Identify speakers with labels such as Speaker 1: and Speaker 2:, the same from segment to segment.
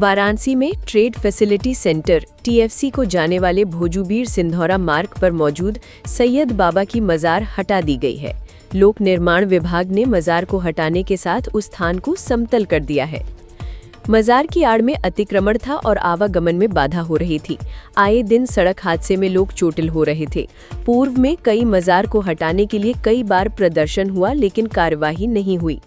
Speaker 1: वाराणसी में trade facility centre TFC को जाने वाले भोजूबीर सिंधौरा मार्ग पर मौजूद सैयद बाबा की मजार हटा दी गई है। लोक निर्माण विभाग ने मजार को हटाने के साथ उस स्थान को समतल कर दिया है। मजार की आड़ में अतिक्रमण था और आवागमन में बाधा हो रही थी। आए दिन सड़क हादसे में लोग चोटिल हो रहे थे। पूर्व में कई मजार को हटाने के लिए कई बार प्रदर्शन हुआ, लेकिन कार्यवाही नहीं हुई।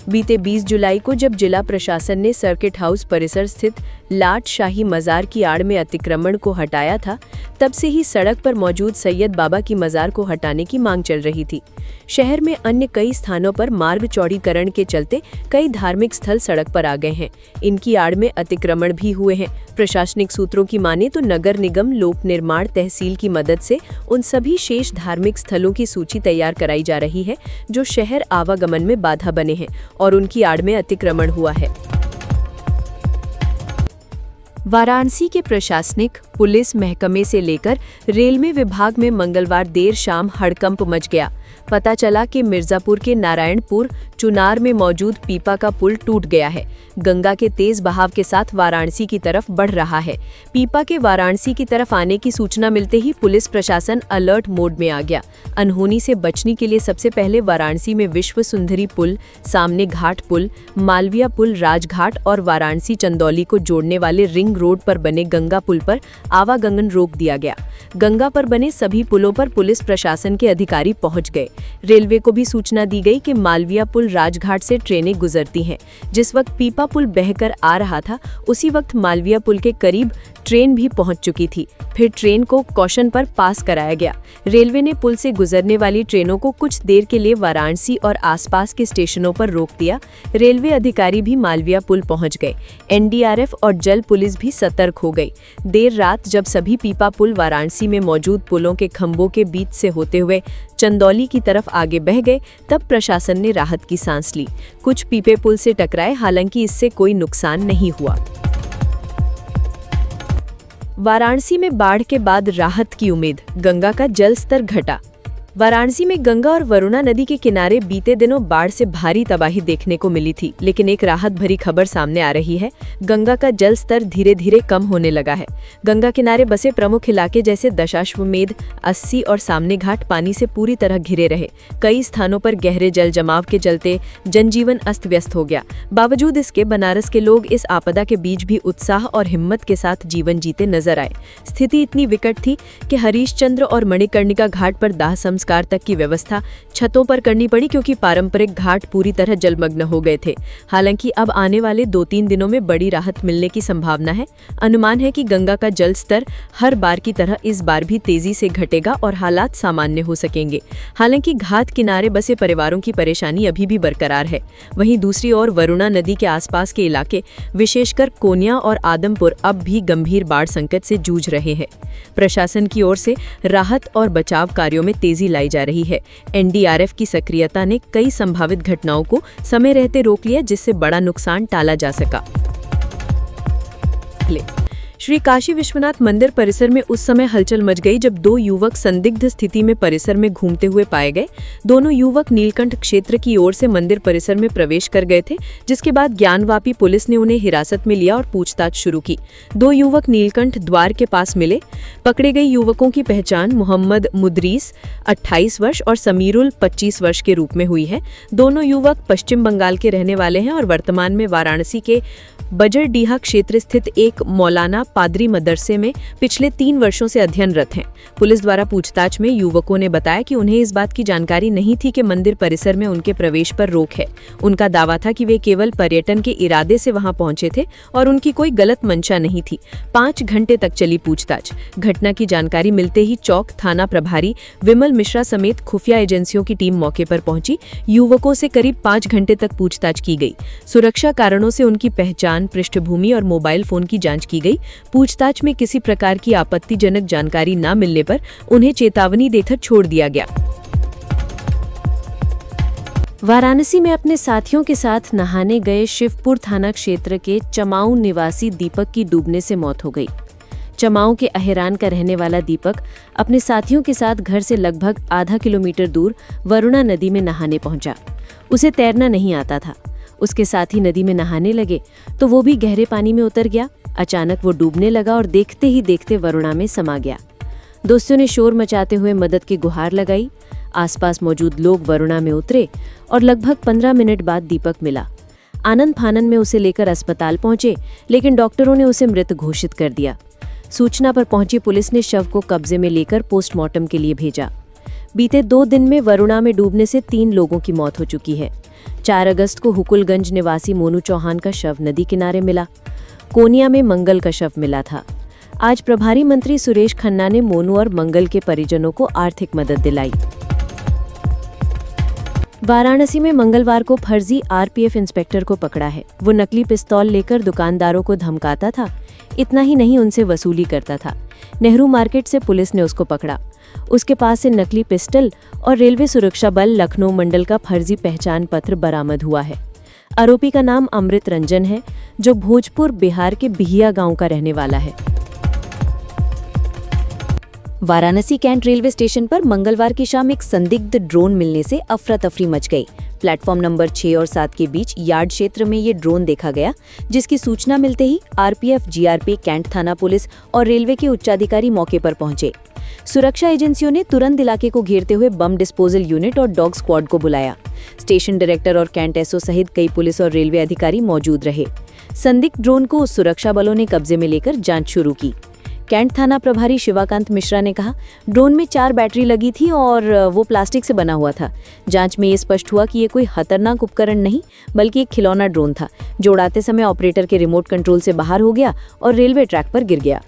Speaker 1: बीते 20 जुलाई को जब जिला प्रशासन ने सर्किट हाउस परिसर स्थित लाट शाही मजार की आड़ में अतिक्रमण को हटाया था, तब से ही सड़क पर मौजूद सैयद बाबा की मजार को हटाने की मांग चल रही थी। शहर में अन्य कई स्थानों पर मार्ग चौड़ीकरण के चलते कई धार्मिक स्थल सड़क पर आ गए हैं। इनकी आड़ में अतिक्रमण भी हुए हैं। प्रशासनिक सूत्रों की माने तो नगर निगम, लोक निर्माण, तहसील की मदद से उन सभी शेष धार्मिक स्थलों की सूची तैयार कराई जा रही है जो शहर आवागमन में बाधा बने हैं और उनकी आड़ में अतिक्रमण हुआ है। वाराणसी के प्रशासनिक, पुलिस महकमे से लेकर रेलवे विभाग में मंगलवार देर शाम हड़कंप मच गया। पता चला कि मिर्जापुर के नारायणपुर चुनार में मौजूद पीपा का पुल टूट गया है। गंगा के तेज बहाव के साथ वाराणसी की तरफ बढ़ रहा है। पीपा के वाराणसी की तरफ आने की सूचना मिलते ही पुलिस प्रशासन अलर्ट मोड में आ गया। अनहोनी से बचने के लिए सबसे पहले वाराणसी में विश्व सुंदरी पुल, सामने घाट पुल, मालविया पुल, राजघाट और वाराणसी चंदौली को जोड़ने वाले रिंग रोड पर बने गंगा पुल पर आवागमन रोक दिया गया। गंगा पर बने सभी पुलों पर पुलिस प्रशासन के अधिकारी पहुंच गए। रेलवे को भी सूचना दी गई कि मालविया पुल राजघाट से ट्रेनें गुजरती हैं। जिस वक्त पीपा पुल बहकर आ रहा था, उसी वक्त मालविया पुल के करीब ट्रेन भी पहुंच चुकी थी। फिर ट्रेन को कॉशन पर पास कराया गया। रेलवे ने पुल से गुजरने वाली ट्रेनों को कुछ देर के लिए वाराणसी और आसपास के स्टेशनों पर रोक दिया। रेलवे अधिकारी भी मालविया पुल पहुंच गए। एनडीआरएफ और जल पुलिस भी सतर्क हो गई। देर रात जब सभी पीपा पुल वाराणसी में मौजूद पुलों के खंभों के बीच से होते हुए चंदौली की तरफ आगे बह गए, तब प्रशासन ने राहत की सांस ली। कुछ पीपे पुल से टकराए, हालांकि इससे कोई नुकसान नहीं हुआ। वाराणसी में बाढ़ के बाद राहत की उम्मीद, गंगा का जल स्तर घटा। वाराणसी में गंगा और वरुणा नदी के किनारे बीते दिनों बाढ़ से भारी तबाही देखने को मिली थी, लेकिन एक राहत भरी खबर सामने आ रही है। गंगा का जल स्तर धीरे धीरे कम होने लगा है। गंगा किनारे बसे प्रमुख इलाके जैसे दशाश्वमेध, 80 और सामने घाट पानी से पूरी तरह घिरे रहे। कई स्थानों पर गहरे जल जमाव के चलते जनजीवन अस्त व्यस्त हो गया। बावजूद इसके बनारस के लोग इस आपदा के बीच भी उत्साह और हिम्मत के साथ जीवन जीते नजर आए। स्थिति इतनी विकट थी कि हरीशचंद्र और मणिकर्णिका घाट पर दाह संस्कार तक की व्यवस्था छतों पर करनी पड़ी, क्योंकि पारंपरिक घाट पूरी तरह जलमग्न हो गए थे। हालांकि अब आने वाले 2-3 दिनों में बड़ी राहत मिलने की संभावना है। अनुमान है कि गंगा का जल स्तर हर बार की तरह इस बार भी तेजी से घटेगा और हालात सामान्य हो सकेंगे। हालांकि घाट किनारे बसे परिवारों की परेशानी अभी भी बरकरार है। वहीं दूसरी ओर वरुणा नदी के आसपास के इलाके, विशेषकर कोनिया और आदमपुर, अब भी गंभीर बाढ़ संकट से जूझ रहे हैं। प्रशासन की ओर से राहत और बचाव कार्यों में तेजी लाई जा रही है। एनडीआरएफ की सक्रियता ने कई संभावित घटनाओं को समय रहते रोक लिया, जिससे बड़ा नुकसान टाला जा सका। श्री काशी विश्वनाथ मंदिर परिसर में उस समय हलचल मच गई जब 2 युवक संदिग्ध स्थिति में परिसर में घूमते हुए पाए गए। दोनों युवक नीलकंठ क्षेत्र की ओर से मंदिर परिसर में प्रवेश कर गए थे, जिसके बाद ज्ञानवापी पुलिस ने उन्हें हिरासत में लिया और पूछताछ शुरू की। 2 युवक नीलकंठ द्वार के पास मिले। पकड़े गए युवकों की पहचान मोहम्मद मुदरीस 28 वर्ष और समीरुल 25 वर्ष के रूप में हुई है। दोनों युवक पश्चिम बंगाल के रहने वाले हैं और वर्तमान में वाराणसी के बजरडीहा क्षेत्र स्थित एक मौलाना पादरी मदरसे में पिछले 3 वर्षों से अध्ययनरत हैं। पुलिस द्वारा पूछताछ में युवकों ने बताया कि उन्हें इस बात की जानकारी नहीं थी कि मंदिर परिसर में उनके प्रवेश पर रोक है। उनका दावा था कि वे केवल पर्यटन के इरादे से वहां पहुंचे थे और उनकी कोई गलत मंशा नहीं थी। 5 घंटे तक चली पूछताछ। घटना की जानकारी मिलते ही चौक थाना प्रभारी विमल मिश्रा समेत खुफिया एजेंसियों की टीम मौके पर पहुंची। युवकों से करीब 5 घंटे तक पूछताछ की गई। सुरक्षा कारणों से उनकी पहचान, पृष्ठभूमि और मोबाइल फोन की जांच की गई। पूछताछ में किसी प्रकार की आपत्तिजनक जानकारी न मिलने पर उन्हें चेतावनी देकर छोड़ दिया गया। वाराणसी में अपने साथियों के साथ नहाने गए शिवपुर थाना क्षेत्र के चमाऊ निवासी दीपक की डूबने से मौत हो गई। चमाऊ के अहिरान का रहने वाला दीपक अपने साथियों के साथ घर से लगभग आधा किलोमीटर दूर वरुणा नदी में नहाने पहुंचा। उसे तैरना नहीं आता था। उसके साथी नदी में नहाने लगे तो वो भी गहरे पानी में उतर गया। अचानक वो डूबने लगा और देखते ही देखते वरुणा में समा गया। दोस्तों ने शोर मचाते हुए मदद की गुहार लगाई। आसपास मौजूद लोग वरुणा में उतरे और लगभग 15 मिनट बाद दीपक मिला। आनंद फानन में उसे लेकर अस्पताल पहुंचे, लेकिन डॉक्टरों ने उसे मृत घोषित कर दिया। सूचना पर पहुंची पुलिस ने शव को कब्जे में लेकर पोस्टमार्टम के लिए भेजा। बीते 2 दिन में वरुणा में डूबने से 3 लोगों की मौत हो चुकी है। 4 अगस्त को हुकुलगंज निवासी मोनू चौहान का शव नदी किनारे मिला। कोनिया में मंगल का शव मिला था। आज प्रभारी मंत्री सुरेश खन्ना ने मोनू और मंगल के परिजनों को आर्थिक मदद दिलाई। वाराणसी में मंगलवार को फर्जी आरपीएफ इंस्पेक्टर को पकड़ा है। वो नकली पिस्तौल लेकर दुकानदारों को धमकाता था। इतना ही नहीं, उनसे वसूली करता था। नेहरू मार्केट से पुलिस ने उसको पकड़ा। उसके पास से नकली पिस्टल और रेलवे सुरक्षा बल लखनऊ मंडल का फर्जी पहचान पत्र बरामद हुआ है। आरोपी का नाम अमृत रंजन है, जो भोजपुर बिहार के बिहिया गांव का रहने वाला है।
Speaker 2: वाराणसी कैंट रेलवे स्टेशन पर मंगलवार की शाम एक संदिग्ध ड्रोन मिलने से अफरा तफरी मच गई। प्लेटफॉर्म नंबर 6 और 7 के बीच यार्ड क्षेत्र में ये ड्रोन देखा गया, जिसकी सूचना मिलते ही आरपीएफ, जीआरपी, कैंट थाना पुलिस और रेलवे के उच्चाधिकारी मौके पर पहुंचे। सुरक्षा एजेंसियों ने तुरंत इलाके को घेरते हुए बम डिस्पोजल यूनिट और डॉग स्क्वाड को बुलाया। स्टेशन डायरेक्टर और कैंट एसओ सहित कई पुलिस और रेलवे अधिकारी मौजूद रहे। संदिग्ध ड्रोन को सुरक्षा बलों ने कब्जे में लेकर जांच शुरू की। कैंट थाना प्रभारी शिवाकांत मिश्रा ने कहा, ड्रोन में 4 बैटरी लगी थी और वो प्लास्टिक से बना हुआ था। जांच में ये स्पष्ट हुआ कि ये कोई खतरनाक उपकरण नहीं, बल्कि एक खिलौना ड्रोन था, जो उड़ाते समय ऑपरेटर के रिमोट कंट्रोल से बाहर हो गया और रेलवे ट्रैक पर गिर गया।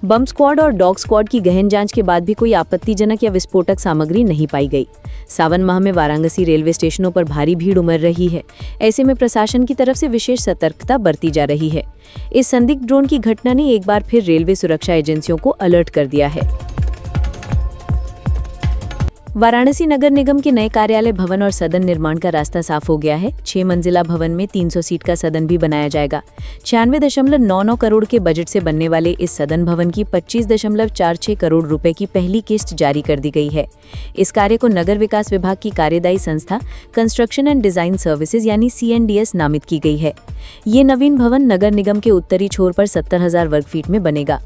Speaker 2: बम स्क्वाड और डॉग स्क्वाड की गहन जांच के बाद भी कोई आपत्तिजनक या विस्फोटक सामग्री नहीं पाई गई। सावन माह में वाराणसी रेलवे स्टेशनों पर भारी भीड़ उमड़ रही है। ऐसे में प्रशासन की तरफ से विशेष सतर्कता बरती जा रही है। इस संदिग्ध ड्रोन की घटना ने एक बार फिर रेलवे सुरक्षा एजेंसियों को अलर्ट कर दिया है। वाराणसी नगर निगम के नए कार्यालय भवन और सदन निर्माण का रास्ता साफ हो गया है। 6 मंजिला भवन में 300 सीट का सदन भी बनाया जाएगा। 96.99 करोड़ के बजट से बनने वाले इस सदन भवन की 25.46 करोड़ रुपए की पहली किस्त जारी कर दी गई है। इस कार्य को नगर विकास विभाग की कार्यदायी संस्था कंस्ट्रक्शन एंड डिजाइन सर्विसेज यानी CNDS नामित की गई है। ये नवीन भवन नगर निगम के उत्तरी छोर पर 70,000 वर्ग फीट में बनेगा।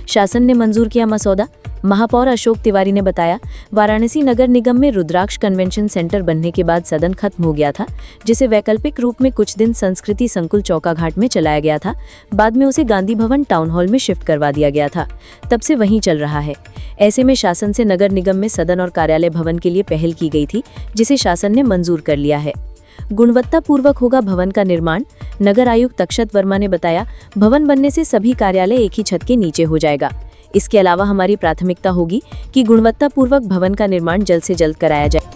Speaker 2: शासन ने मंजूर किया मसौदा। महापौर अशोक तिवारी ने बताया, वाराणसी नगर निगम में रुद्राक्ष कन्वेंशन सेंटर बनने के बाद सदन खत्म हो गया था, जिसे वैकल्पिक रूप में कुछ दिन संस्कृति संकुल चौकाघाट में चलाया गया था। बाद में उसे गांधी भवन टाउन हॉल में शिफ्ट करवा दिया गया था। तब से वहीं चल रहा है। ऐसे में शासन से नगर निगम में सदन और कार्यालय भवन के लिए पहल की गई थी, जिसे शासन ने मंजूर कर लिया है। गुणवत्तापूर्वक होगा भवन का निर्माण। नगर आयुक्त अक्षत वर्मा ने बताया, भवन बनने से सभी कार्यालय एक ही छत के नीचे हो जाएगा। इसके अलावा हमारी प्राथमिकता होगी कि गुणवत्तापूर्वक भवन का निर्माण जल्द से जल्द कराया जाए।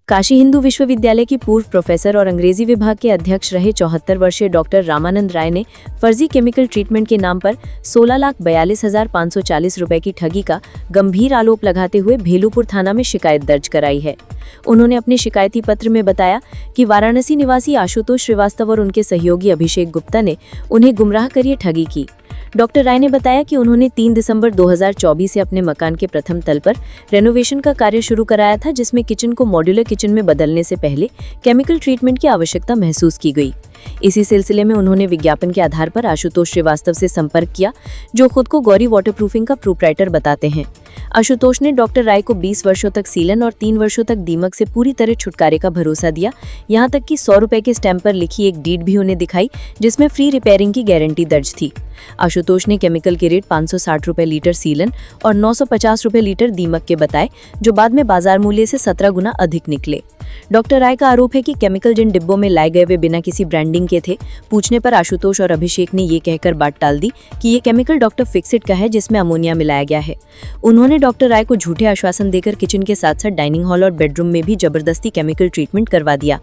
Speaker 2: काशी हिंदू विश्वविद्यालय की पूर्व प्रोफेसर और अंग्रेजी विभाग के अध्यक्ष रहे 74 वर्षीय डॉक्टर रामानंद राय ने फर्जी केमिकल ट्रीटमेंट के नाम पर 16,42,540 रुपए की ठगी का गंभीर आरोप लगाते हुए भेलूपुर थाना में शिकायत दर्ज कराई है। उन्होंने अपने शिकायती पत्र में बताया कि वाराणसी निवासी आशुतोष श्रीवास्तव और उनके सहयोगी अभिषेक गुप्ता ने उन्हें गुमराह कर ये ठगी की। डॉक्टर राय ने बताया कि उन्होंने 3 दिसंबर 2024 से अपने मकान के प्रथम तल पर रेनोवेशन का कार्य शुरू कराया था, जिसमें किचन को मॉड्यूलर किचन में बदलने से पहले केमिकल ट्रीटमेंट की आवश्यकता महसूस की गई। इसी सिलसिले में उन्होंने विज्ञापन के आधार पर आशुतोष श्रीवास्तव से संपर्क किया, जो खुद को गौरी वाटरप्रूफिंग का प्रोप्राइटर बताते हैं। आशुतोष ने डॉक्टर राय को 20 वर्षों तक सीलन और 3 वर्षों तक दीमक से पूरी तरह छुटकारे का भरोसा दिया। यहाँ तक कि 100 रुपए के स्टैंप पर लिखी एक डीड भी उन्हें दिखाई, जिसमें फ्री रिपेयरिंग की गारंटी दर्ज थी। आशुतोष ने केमिकल के रेट 560 रुपए लीटर सीलन और 950 रुपए लीटर दीमक के बताए, जो बाद में बाजार मूल्य से 17 गुना अधिक निकले। डॉक्टर राय का आरोप है कि केमिकल जिन डिब्बों में लाए गए वे बिना किसी ब्रांडिंग के थे। पूछने पर आशुतोष और अभिषेक ने ये कहकर बात टाल दी कि ये केमिकल डॉक्टर फिक्सिट का है, जिसमें अमोनिया मिलाया गया है। उन्होंने डॉक्टर राय को झूठे आश्वासन देकर किचन के साथ साथ डाइनिंग हॉल और बेडरूम में भी जबरदस्ती केमिकल ट्रीटमेंट करवा दिया।